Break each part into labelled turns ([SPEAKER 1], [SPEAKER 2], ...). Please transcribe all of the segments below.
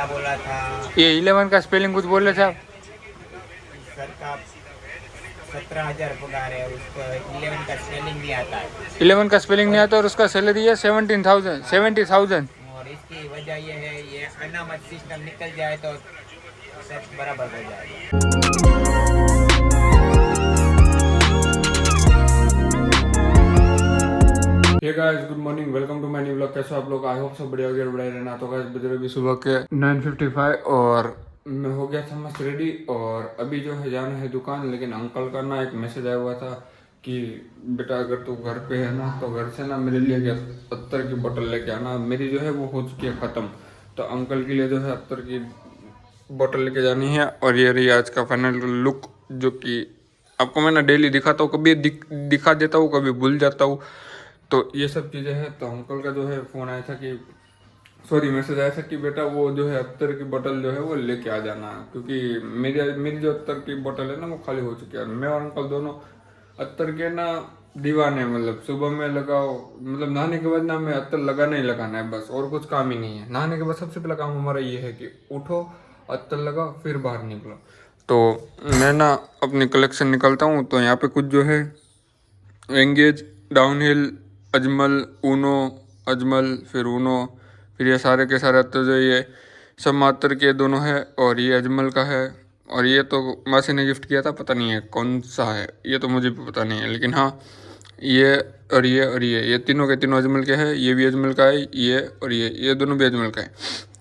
[SPEAKER 1] क्या बोला था?
[SPEAKER 2] ये 11 का स्पेलिंग कुछ बोल रहे थे आप?
[SPEAKER 1] सर का 17,000 पगार है, उसको 11 का स्पेलिंग नहीं आता है।
[SPEAKER 2] 11 का स्पेलिंग नहीं
[SPEAKER 1] और
[SPEAKER 2] आता और उसका सैलरी है 17,000 70,000।
[SPEAKER 1] और इसकी वजह ये है, ये अनामत सिस्टम निकल जाए तो सब बराबर हो जाएगा।
[SPEAKER 2] Hey guys, good morning, welcome to my new vlog. कैसे हो आप लोग? आई होप सब बढ़िया वगैरह बढ़िया रहना। तो गाइस बज रहे अभी सुबह के 9:55 और मैं हो गया था मस्त रेडी और अभी जो है जाना है दुकान। लेकिन अंकल का ना एक मैसेज आया हुआ था कि बेटा अगर तू घर पे है ना तो घर से ना मेरे लिए अत्तर की बोतल लेके आना। मेरी जो है वो हो चुकी है ख़त्म, तो अंकल के लिए जो है अत्तर की बोतल लेके जानी है। और ये रही आज का फाइनल लुक, जो कि आपको मैं ना डेली दिखाता हूँ, कभी दिखा देता हूँ, कभी भूल जाता हूँ। तो ये सब चीज़ें हैं। तो अंकल का जो है फ़ोन आया था कि सॉरी मैसेज आया था कि बेटा वो जो है अत्तर की बोतल जो है वो लेके आ जाना, क्योंकि मेरी मेरी जो अत्तर की बोतल है ना वो खाली हो चुकी है। मैं और अंकल दोनों अत्तर के ना दीवाने, मतलब सुबह में लगाओ, मतलब नहाने के बाद ना हमें अत्तर लगाना ही लगाना है बस, और कुछ काम ही नहीं है। नहाने के बाद सबसे पहला काम हमारा ये है कि उठो, अत्तर लगाओ, फिर बाहर निकलो। तो मैं ना अपनी कलेक्शन निकलता हूँ। तो यहाँ पे कुछ जो है engage, downhill, Ajmal, Uno, Ajmal, फिर ऊनो, फिर ये सारे के सारे तो जो ये सब मात्र के दोनों है और ये अजमल का है। और ये तो मासी ने गिफ्ट किया था, पता नहीं है कौन सा है, ये तो मुझे भी पता नहीं है। लेकिन हाँ, ये और ये तीनों के तीनों अजमल के हैं। ये भी अजमल का है, ये और ये दोनों भी अजमल का है।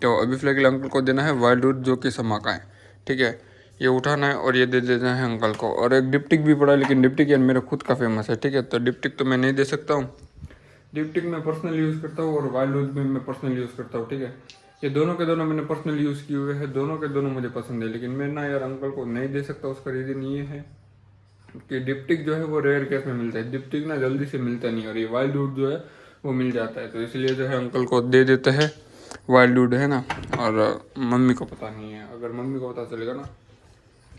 [SPEAKER 2] तो अभी फिलहाल अंकल को देना है वाइल्ड वुड, जो कि समा का है। ठीक है, ये उठाना है और ये दे देना है अंकल को। और एक डिप्टिक भी पड़ा है, लेकिन डिप्टिक यार मेरा खुद का फेमस है। ठीक है, तो डिप्टिक तो मैं नहीं दे सकता हूँ। डिप्टिक मैं पर्सनल यूज़ करता हूँ और वाइल्ड वुड भी मैं पर्सनल यूज़ करता हूँ। ठीक है, ये दोनों के दोनों मैंने पर्सनल यूज़ किए हुए हैं, दोनों के दोनों मुझे पसंद है। लेकिन मैं ना यार अंकल को नहीं दे सकता। उसका रीज़न ये है कि डिप्टिक जो है वो रेयर केस में मिलता है, डिप्टिक ना जल्दी से मिलता नहीं, और ये वाइल्ड वुड जो है वो मिल जाता है। तो इसलिए जो है अंकल को दे देते हैं वाइल्ड वुड, है ना। और मम्मी को पता नहीं है, अगर मम्मी को पता चलेगा ना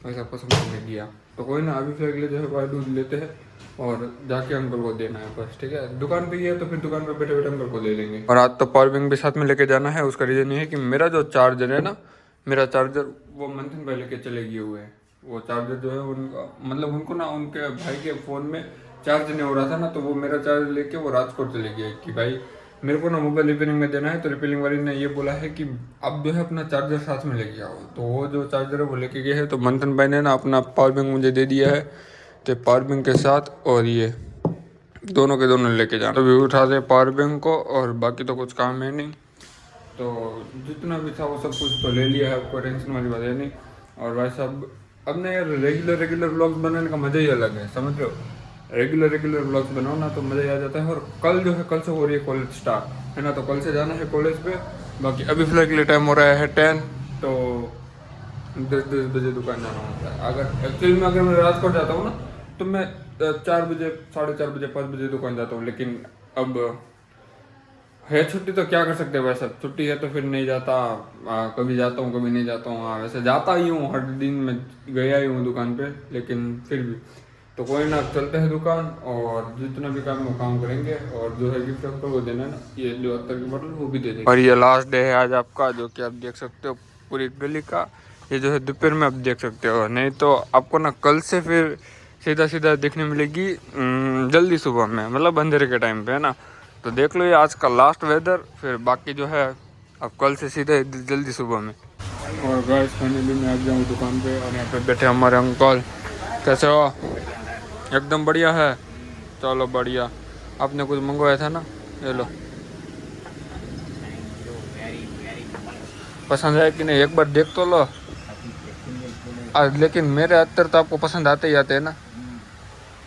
[SPEAKER 2] ऐसा पसंद करने दिया तो कोई ना, अभी फिर लिए जो है वाइल्ड वुड लेते हैं और जाके अंकल को देना है बस। ठीक है, दुकान पे ही है तो फिर दुकान पे बैठे बैठे अंकल को दे देंगे। और आज तो पावर बैंक भी साथ में लेके जाना है। उसका रीज़न ये है कि मेरा जो चार्जर है ना, मेरा चार्जर वो मंथन भाई लेके चले गए हुए हैं। वो चार्जर जो है उनका, मतलब उनको ना उनके भाई के फ़ोन में चार्ज नहीं हो रहा था ना, तो वो मेरा चार्जर लेके वो राजकोट चले गए कि भाई मेरे को ना मोबाइल रिपेयरिंग में देना है। तो रिपेयरिंग वाले ने ये बोला है कि अब जो है अपना चार्जर साथ में लेके आओ। तो वो जो चार्जर है वो लेके गए हैं। तो मंथन भाई ने ना अपना पावर बैंक मुझे दे दिया है, तो पावर बैंक के साथ और ये दोनों के दोनों लेके जाना। तो भी उठा दे पावर बैंक को, और बाकी तो कुछ काम है नहीं। तो जितना भी था वो सब कुछ तो ले लिया है, कोई टेंशन वाली बात है नहीं। और भाई साहब अब ना यार रेगुलर व्लॉग्स बनाने का मज़ा ही अलग है, समझ रहे हो। रेगुलर व्लॉग्स बनाओ ना तो मज़ा ही आ जाता है। और कल जो है, कल से हो रही है कॉलेज स्टार्ट, है ना, तो कल से जाना है कॉलेज पे। बाकी अभी फिलहाल के लिए टाइम हो रहा है 10, तो 10 बजे दुकान जाना होता है। अगर एक्चुअली में अगर मैं रात को जाता हूँ ना तो मैं 4 बजे, 4:30 बजे, 5 बजे दुकान जाता हूँ। लेकिन अब है छुट्टी तो क्या कर सकते हैं भाई साहब, छुट्टी है तो फिर नहीं जाता। कभी जाता हूँ कभी नहीं जाता हूँ। वैसे जाता ही हूँ, हर दिन मैं गया ही हूँ दुकान पे, लेकिन फिर भी तो कोई ना, चलते हैं दुकान और जितना भी काम है वो काम करेंगे। और जो है गिफ्ट अंकल को देना है ना, ये जो अत्तर की बोतल वो भी दे देंगे। और ये लास्ट डे है आज आपका, जो कि आप देख सकते हो पूरी गली का। ये जो है दोपहर में आप देख सकते हो, नहीं तो आपको ना कल से फिर सीधा देखने मिलेगी जल्दी सुबह में, मतलब अंधेरे के टाइम पे, है ना। तो देख लो ये आज का लास्ट वेदर, फिर बाकी जो है अब कल से सीधे जल्दी सुबह में। और गाइस फाइनली मैं आ गया हूँ दुकान पे, और यहाँ पे बैठे हमारे अंकल। कैसे हो? एकदम बढ़िया है, चलो बढ़िया। आपने कुछ मंगवाया था ना, ये लो। पसंद है कि नहीं एक बार देख तो लो। लेकिन मेरे अत्तर तो आपको पसंद आते ही आते हैं ना।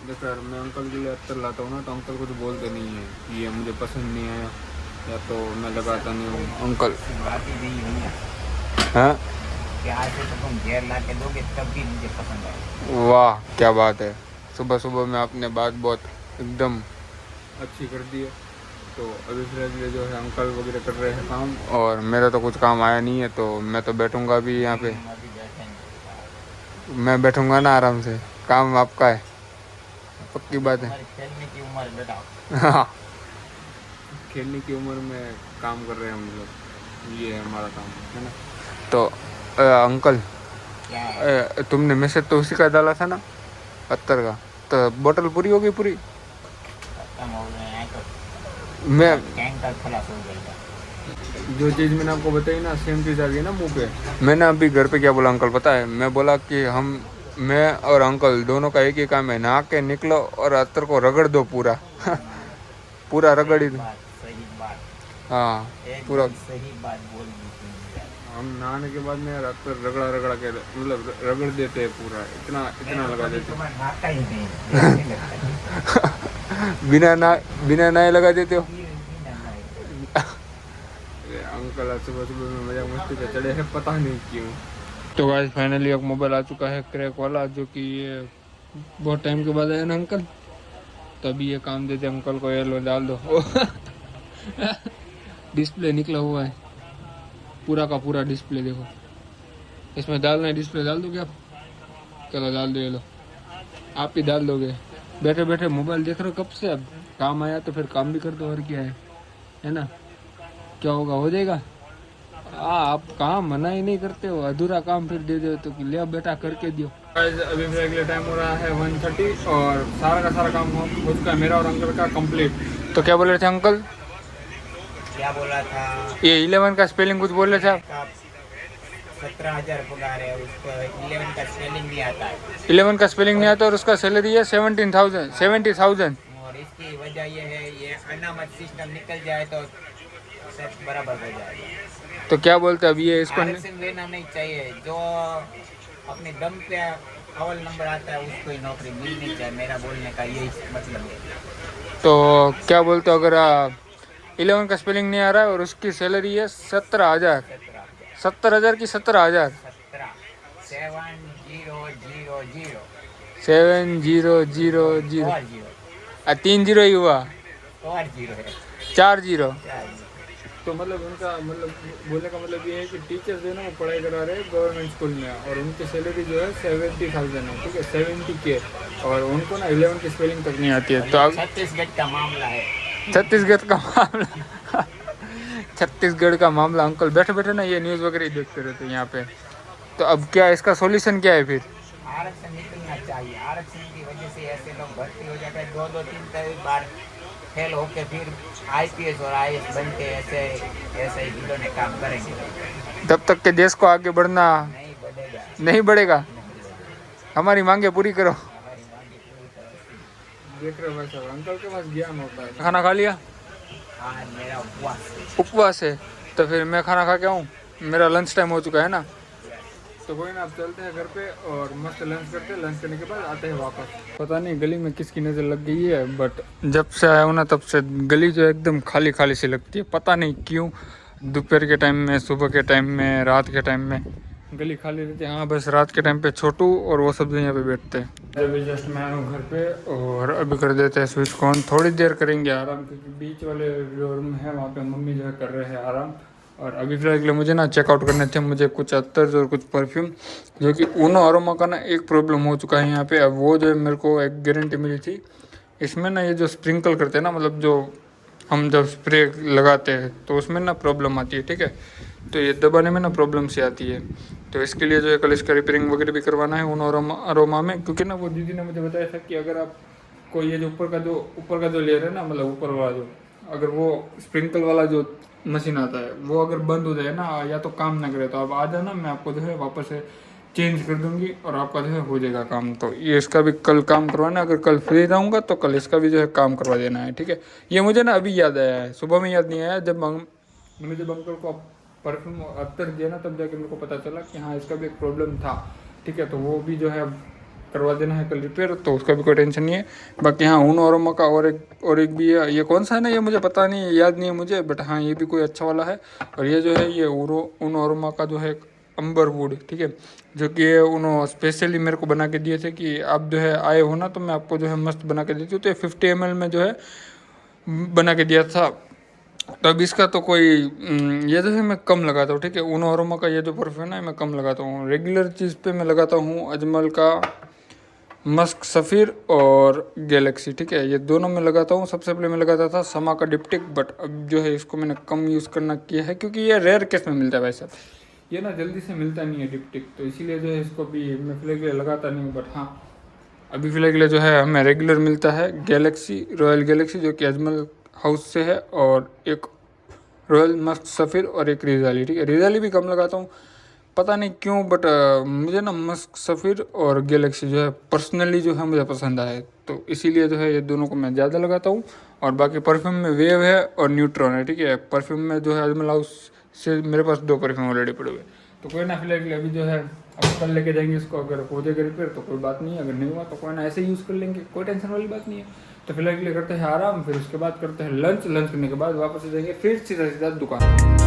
[SPEAKER 2] देखो यार, मैं अंकल के लिए अत्तर लाता हूँ ना तो अंकल कुछ बोलते नहीं है कि ये मुझे पसंद नहीं है, या तो मैं लगाता नहीं हूँ अंकल। हाँ,
[SPEAKER 1] तो तुम घेर ला के दोगे तब भी मुझे पसंद आएगा।
[SPEAKER 2] वाह क्या बात है, सुबह सुबह में आपने बात बहुत एकदम अच्छी कर दी है। तो अभी फिर जो है अंकल वगैरह कर रहे हैं काम, और मेरा तो कुछ काम आया नहीं है, तो मैं तो बैठूंगा अभी यहाँ पे। मैं बैठूंगा ना आराम से, काम आपका है, पक्की बात है।
[SPEAKER 1] खेलने की उम्र बेटा।
[SPEAKER 2] हाँ, खेलने की उम्र में काम कर रहे हैं हम लोग, ये है हमारा काम, है ना। तो अंकल
[SPEAKER 1] क्या है?
[SPEAKER 2] तुमने मैसेज तो उसी का डाला था ना, 70 का, तो बोतल पूरी हो गई पूरी?
[SPEAKER 1] खत्म हो गए हैं तो
[SPEAKER 2] मैं
[SPEAKER 1] टैंकर खलास हो जाएगा।
[SPEAKER 2] जो चीज़ मैंने आपको बताई ना, सेम चीज़ आ गई ना मुंह पे। मैंने अभी घर पे क्या बोला अंकल पता है? मैं बोला कि मैं और अंकल दोनों का एक ही काम है, नहा के निकलो और अत्तर को रगड़ दो पूरा। पूरा रगड़ ही दो।
[SPEAKER 1] सही बात,
[SPEAKER 2] हाँ पूरा।
[SPEAKER 1] एकदम सही बात बोल दी तुमने।
[SPEAKER 2] हम नहाने के बाद में अत्तर रगड़ा रगड़ा के मतलब रगड़ देते हैं पूरा, इतना इतना लगा देते
[SPEAKER 1] तुम्हें नहाता ही नहीं, ऐसे लगता है।
[SPEAKER 2] हैं। बिना नहाए लगा देते हो।
[SPEAKER 1] बिना नहाए।
[SPEAKER 2] अरे अंकल आज सुबह सुबह में मजा मस्ती पे चढ़े हैं, पता नहीं क्यों। तो गाइस फाइनली एक मोबाइल आ चुका है क्रैक वाला, जो कि ये बहुत टाइम के बाद आया ना अंकल, तभी ये काम देते अंकल को। ये लो डाल दो। डिस्प्ले निकला हुआ है पूरा का पूरा, डिस्प्ले देखो। इसमें डालना है डिस्प्ले, डाल दोगे आप? चलो डाल दो, ये लो आप ही डाल दोगे। बैठे बैठे मोबाइल देख रहे हो कब से, अब काम आया तो फिर काम भी कर दो, और क्या है ना? क्या होगा, हो जाएगा। आप काम मना ही नहीं करते हो, अधूरा काम फिर दे दो तो कि ले बेटा करके दियो। अभी ब्रेक के लिए टाइम हो रहा है 1:30 और सारा का सारा काम हो चुका है मेरा और अंकल का कंप्लीट। तो क्या बोल रहे थे अंकल?
[SPEAKER 1] क्या बोला था?
[SPEAKER 2] ये 11 का स्पेलिंग कुछ बोल रहे थे आप?
[SPEAKER 1] 17,000 पगार है उसको, 11 का स्पेलिंग नहीं आता है।
[SPEAKER 2] 11 का स्पेलिंग नहीं आता और उसका सैलरी है 70,000।
[SPEAKER 1] और इसकी वजह ये है, ये अनामत सिस्टम निकल जाए तो सब बराबर हो जाएगा।
[SPEAKER 2] तो क्या बोलते हैं अब ये इसको?
[SPEAKER 1] आरक्षण लेना नहीं चाहिए, जो अपने दम पे अव्वल नंबर आता है उसको ही नौकरी मिलनी चाहिए, मेरा बोलने का यही मतलब है।
[SPEAKER 2] तो क्या बोलते हो, अगर 11 का स्पेलिंग नहीं आ रहा है और उसकी सैलरी है 17,000, 70,000 की 17,000? 7,000
[SPEAKER 1] और जीरो
[SPEAKER 2] 3 जीरो ही हुआ,
[SPEAKER 1] और जीरो है
[SPEAKER 2] 4 जीरो।
[SPEAKER 1] 4
[SPEAKER 2] तो मतलब उनका मतलब बोलने का मतलब ये है कि टीचर्स जो है ना वो पढ़ाई करा रहे हैं गवर्नमेंट स्कूल में, और उनकी सैलरी जो है 70,000 है, ठीक है, 70K, और उनको ना 11 की स्पेलिंग तक नहीं आती है। तो अब
[SPEAKER 1] छत्तीसगढ़ का मामला है।
[SPEAKER 2] छत्तीसगढ़ का मामला। छत्तीसगढ़ का मामला। अंकल बैठे बैठे ना ये न्यूज़ वगैरह ही देखते रहते हैं यहाँ पे। तो अब क्या इसका सॉल्यूशन क्या है फिर?
[SPEAKER 1] आरक्षण निकलना चाहिए, आरक्षण की वजह से ऐसे लोग भर्ती हो जाते हैं, 2-3 बार फेल होके फिर IPS और IAS बनते, ऐसे ऐसे ही खिलौने काम करेंगे,
[SPEAKER 2] तब तक के देश को आगे बढ़ना
[SPEAKER 1] नहीं बढ़ेगा।
[SPEAKER 2] नहीं बढ़ेगा। हमारी मांगे पूरी करो।
[SPEAKER 1] हमारी मांगे पूरी तरह।
[SPEAKER 2] देख रहे हो भाई साहब, अंकल के पास ज्ञान होता है। खाना खा लिया?
[SPEAKER 1] आज मेरा उपवास है।
[SPEAKER 2] उपवास है? तो फिर मैं खाना खा के आऊँ, मेरा लंच टाइम हो चुका है ना। तो कोई ना, आप चलते हैं घर पे और मस्त लंच करते हैं, लंच करने के बाद आते हैं वापस। पता नहीं गली में किसकी नज़र लग गई है, बट जब से आया हूँ ना तब से गली जो एकदम खाली खाली सी लगती है, पता नहीं क्यों। दोपहर के टाइम में, सुबह के टाइम में, रात के टाइम में गली खाली रहती है। हाँ बस रात के टाइम पे छोटू और वो सब जो यहाँ पे बैठते हैं। अभी जस्ट मैं आया हूँ घर पे और अभी कर देते हैं स्विच ऑन, थोड़ी देर करेंगे आराम, क्योंकि बीच वाले जो रूम है वहाँ पे मम्मी जो है कर रहे हैं आराम। और अभी फिलहाल के लिए मुझे ना चेकआउट करने थे, मुझे कुछ अत्तर और कुछ परफ्यूम, जो कि उनो अरोमा का ना एक प्रॉब्लम हो चुका है यहाँ पे। अब वो जो है मेरे को एक गारंटी मिली थी, इसमें ना ये जो स्प्रिंकल करते हैं ना, मतलब जो हम जब स्प्रे लगाते हैं तो उसमें ना प्रॉब्लम आती है, ठीक है, तो ये दबाने में ना प्रॉब्लम सी आती है। तो इसके लिए जो है कल इसका रिपेयरिंग वगैरह भी करवाना है उन अरोमा में, क्योंकि ना वो दीदी ने मुझे बताया था कि अगर आप को ये जो ऊपर का जो लेयर है ना, मतलब ऊपर वाला जो, अगर वो स्प्रिंकल वाला जो मशीन आता है वो अगर बंद हो जाए ना, या तो काम ना करे, तो आप आ जाना, मैं आपको जो है वापस से चेंज कर दूंगी और आपका जो है हो जाएगा काम। तो ये इसका भी कल काम करवाना है, अगर कल फ्री रहूँगा तो कल इसका भी जो है काम करवा देना है, ठीक है। ये मुझे ना अभी याद आया है, सुबह में याद नहीं आया, जब अंकल को परफ्यूम अत्तर दिया ना तब जाके मेरे को पता चला कि हाँ इसका भी एक प्रॉब्लम था, ठीक है। तो वो भी जो है अब करवा देना है कल रिपेयर, तो उसका भी कोई टेंशन नहीं है। बाकी हाँ उन अरोमा का और एक भी है, ये कौन सा है ना ये मुझे पता नहीं है, याद नहीं है मुझे, बट हाँ ये भी कोई अच्छा वाला है। और ये जो है ये उन अरोमा का जो है अंबर वुड, ठीक है, जो कि ये उन्होंने स्पेशली मेरे को बना के दिए थे कि आप जो है आए हो ना तो मैं आपको जो है मस्त बना के देती हूँ। तो ये 50 ml में जो है बना के दिया था। तो अब इसका तो कोई ये जो है मैं कम लगाता हूँ, ठीक है। उन अरोमा का ये जो परफ्यूम है मैं कम लगाता हूँ, रेगुलर चीज़ पे मैं लगाता हूँ अजमल का मस्क सफ़ीर और गैलेक्सी, ठीक है, ये दोनों में लगाता हूँ। सबसे पहले मैं लगाता था समा का डिप्टिक, बट अब जो है इसको मैंने कम यूज़ करना किया है, क्योंकि ये रेयर केस में मिलता है भाई साहब, ये ना जल्दी से मिलता नहीं है डिप्टिक, तो इसीलिए जो है इसको भी मैं फिलहाल के लिए लगाता नहीं हूँ। बट हाँ, अभी फिलहाल के लिए जो है हमें रेगुलर मिलता है गैलेक्सी, रॉयल गैलेक्सी, जो कि अजमल हाउस से है, और एक रॉयल मस्क सफ़िर और एक रिजाली। ठीक है, रिजाली भी कम लगाता हूँ, पता नहीं क्यों, बट मुझे ना मस्क सफ़िर और गैलेक्सी जो है पर्सनली जो है मुझे पसंद आए, तो इसीलिए जो है ये दोनों को मैं ज़्यादा लगाता हूँ। और बाकी परफ्यूम में वेव है और न्यूट्रॉन है। ठीक है, परफ्यूम में जो है अजमल हाउस से मेरे पास 2 परफ्यूम ऑलरेडी पड़े हुए, तो कोई ना फिलहाल के लिए अभी जो है अब कल लेके जाएंगे इसको। अगर हो जाएगा रिपेयर तो कोई बात नहीं है, अगर नहीं हुआ तो कोई ना ऐसे यूज़ कर लेंगे, कोई टेंशन वाली बात नहीं है। तो फिलहाल के लिए करते हैं आराम, फिर उसके बाद करते हैं लंच, लंच करने के बाद वापस आ जाएंगे फिर सीधा सीधा दुकान।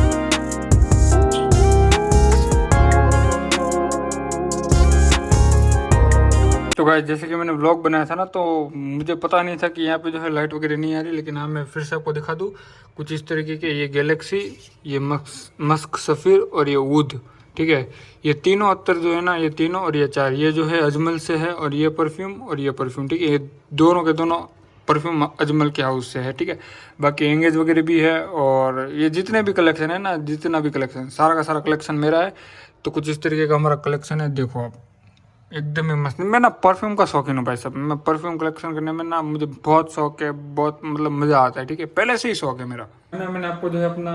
[SPEAKER 2] तो गाइस, जैसे कि मैंने व्लॉग बनाया था ना, तो मुझे पता नहीं था कि यहाँ पे जो है लाइट वगैरह नहीं आ रही, लेकिन हाँ मैं फिर से आपको दिखा दूँ कुछ इस तरीके के। ये गैलेक्सी, ये मस्क सफ़िर और ये वुड। ठीक है, ये तीनों अत्तर जो है ना, ये तीनों और ये 4, ये जो है अजमल से है, और ये परफ्यूम और ये परफ्यूम। ठीक है, ये दोनों के दोनों परफ्यूम अजमल के हाउस से है। ठीक है, बाकी एंगेज वगैरह भी है, और ये जितने भी कलेक्शन है ना, जितना भी कलेक्शन, सारा का सारा कलेक्शन मेरा है। तो कुछ इस तरीके का हमारा कलेक्शन है, देखो आप, एकदम ही मस्त। मैं ना परफ्यूम का शौकीन हूँ भाई साहब, मैं परफ्यूम कलेक्शन करने में ना मुझे बहुत शौक है, बहुत मतलब मज़ा आता है। ठीक है, पहले से ही शौक है मेरा। मैंने आपको जो है अपना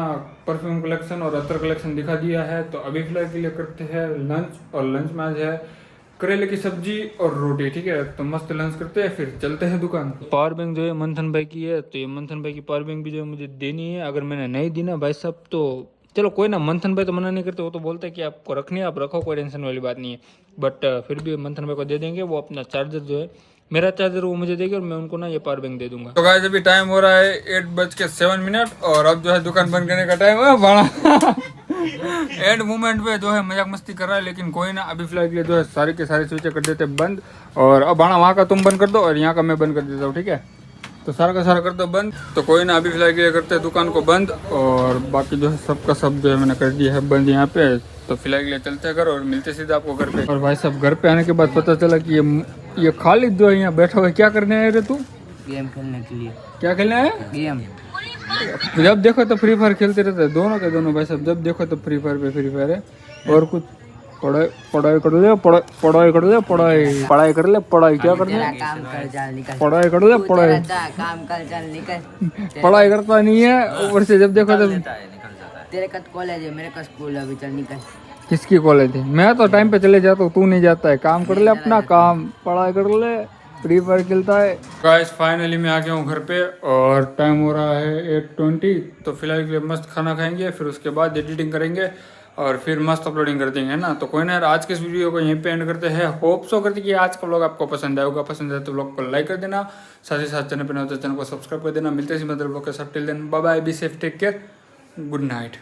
[SPEAKER 2] परफ्यूम कलेक्शन और अतर कलेक्शन दिखा दिया है, तो अभी फिलहाल के लिए करते हैं लंच, और लंच में आज है करेले की सब्जी और रोटी। ठीक है, तो मस्त लंच करते हैं, फिर चलते हैं दुकान। पावर बैंक जो है मंथन भाई की है, तो ये मंथन भाई की पावर बैंक भी जो है मुझे देनी है। अगर मैंने नहीं दी ना भाई साहब, तो चलो कोई ना, मंथन भाई तो मना नहीं करते, वो तो बोलते हैं कि आपको रखनी है आप रखो, कोई टेंशन वाली बात नहीं है। बट फिर भी मंथन भाई को दे देंगे, वो अपना चार्जर जो है, मेरा चार्जर वो मुझे देंगे, और मैं उनको ना ये पावर बैंक दे दूंगा। तो गाइस, अभी टाइम हो रहा है 8:07, और अब जो है दुकान बंद करने का टाइम है बाड़ा। एंड मोमेंट पे जो है मजाक मस्ती कर रहा है, लेकिन कोई ना, अभी फिलहाल के लिए जो है सारी के सारी स्विचें कर देते बंद। और अब बाड़ा वहाँ का तुम बंद कर दो, और यहाँ का मैं बंद कर देता हूँ। ठीक है, तो सारा का सारा कर दो बंद। तो कोई ना, अभी फिलहाल के लिए करते हैं दुकान को बंद, और बाकी जो है सबका सब जो है मैंने कर दिया है बंद यहाँ पे। तो फिलहाल के लिए चलते हैं घर, और मिलते सीधे आपको घर पे। और भाई साहब, घर पे आने के बाद पता चला कि ये खालिद जो है यहाँ बैठा हुआ है। क्या करने आए रे तू?
[SPEAKER 1] गेम खेलने के लिए।
[SPEAKER 2] क्या खेलने आए?
[SPEAKER 1] गेम।
[SPEAKER 2] जब देखो तो फ्री फायर खेलते रहते हैं दोनों के दोनों भाई साहब, जब देखो तो फ्री फायर पे फ्री फायर है, और कुछ पढ़ाई पढ़ाई कर ले, पढ़ाई कर ले, पढ़ाई कर ले, पढ़ाई क्या कर ले,
[SPEAKER 1] काम कर चल निकल।
[SPEAKER 2] पढ़ाई कर ले, पढ़ाई
[SPEAKER 1] काम कर चल निकल।
[SPEAKER 2] पढ़ाई करता नहीं है, ऊपर से जब देखो तो
[SPEAKER 1] तेरे का कॉलेज है, मेरे का स्कूल है, अभी चल निकल।
[SPEAKER 2] किसकी कॉलेज है? मैं तो टाइम पे चले जाता हूँ, तू नहीं जाता है। काम कर ले अपना काम, पढ़ाई कर ले, फ्री फायर खेलता है। गाइस, फाइनली मैं आ गया हूँ घर पे, और टाइम हो रहा है 8:20। तो फिलहाल के लिए मस्त खाना खाएंगे, फिर उसके बाद एडिटिंग करेंगे, और फिर मस्त अपलोडिंग कर देंगे ना। तो कोई ना यार, आज के इस वीडियो को यहीं पे एंड करते हैं। होप सो करते कि आज का व्लॉग आपको पसंद आएगा। पसंद आए तो व्लॉग को लाइक कर देना, साथ ही साथ चैनल पर नए तो चैनल को सब्सक्राइब कर देना। मिलते हैं मतलब व्लॉग के साथ, till then bye bye, be safe, take care, good night.